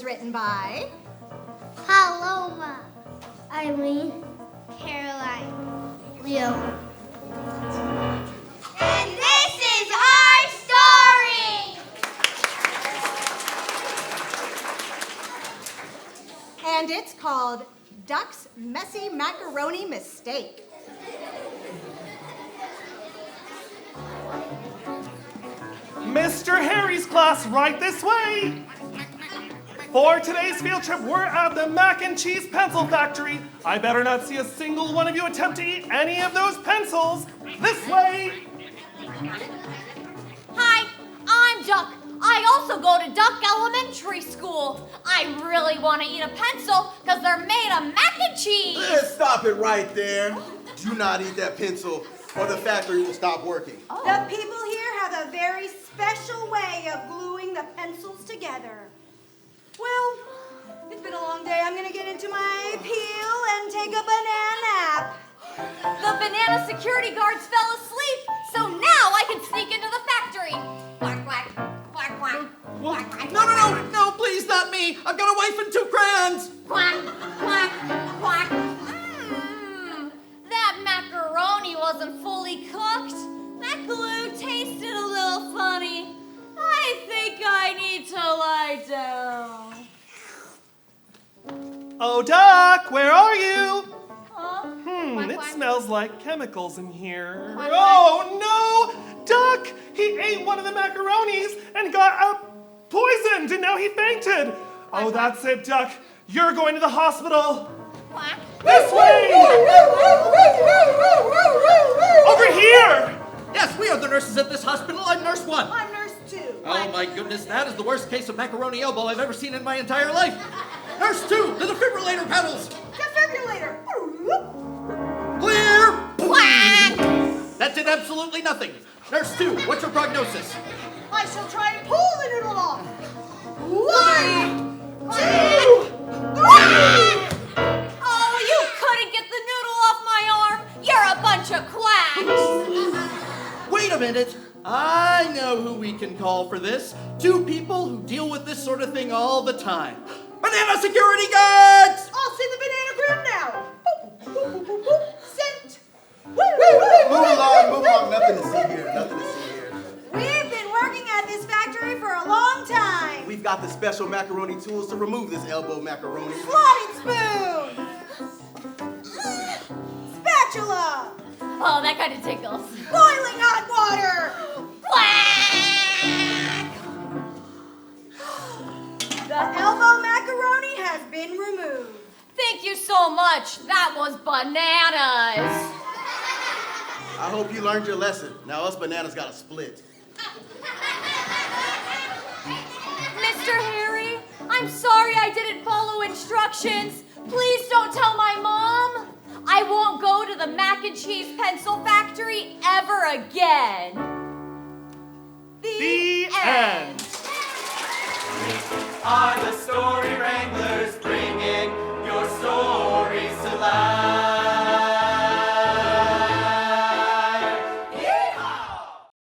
was written by Paloma, Ayleen, Caroline, Leo. And this is our story! And it's called Duck's Messy Macaroni Mistake. Mr. Harry's class, right this way. For today's field trip, we're at the Mac and Cheese Pencil Factory. I better not see a single one of you attempt to eat any of those pencils. This way. Hi, I'm Duck. I also go to Duck Elementary School. I really want to eat a pencil because they're made of mac and cheese. Stop it right there. Do not eat that pencil or the factory will stop working. Oh. The people here have a very special way of gluing the pencils together. Well, it's been a long day. I'm gonna get into my peel and take a banana nap. The banana security guards fell asleep, so now I can sneak into the factory. Quack, quack, quack, quack. Quack, quack, No, please, not me. I've got a wife and 2 crayons. quack, quack, quack. That macaroni wasn't fully cooked. That glue tasted a little funny. I think I need to lie down. Oh, Duck, where are you? Huh? It smells like chemicals in here. Quack, Oh, no! Duck! He ate one of the macaronis and got poisoned, and now he fainted. Oh, that's it, Duck. You're going to the hospital. Quack. This way! Over here! Yes, we are the nurses at this hospital. I'm Nurse 1. I'm nurse 2. Oh my goodness, that is the worst case of macaroni elbow I've ever seen in my entire life. Nurse 2, the defibrillator pedals. Defibrillator. Clear. Quack! That did absolutely nothing. Nurse 2, what's your prognosis? I shall try and pull the noodle off. 1, 2, 3. Oh, you couldn't get the noodle off my arm. You're a bunch of quacks. Wait a minute. I know who we can call for this. 2 people who deal with this sort of thing all the time. Banana security guards! I'll send the banana ground now. Sent. Move along. Nothing to see here. We've been working at this factory for a long time. We've got the special macaroni tools to remove this elbow macaroni. Slotted spoon. Spatula. Oh, that kind of tickles. Boiling hot water. Quack! The elbow macaroni has been removed. Thank you so much. That was bananas. I hope you learned your lesson. Now us bananas got to split. Mr. Harry, I'm sorry I didn't follow instructions. Please don't tell my mom. I won't go to the mac and cheese pencil factory ever again. The end. Are the story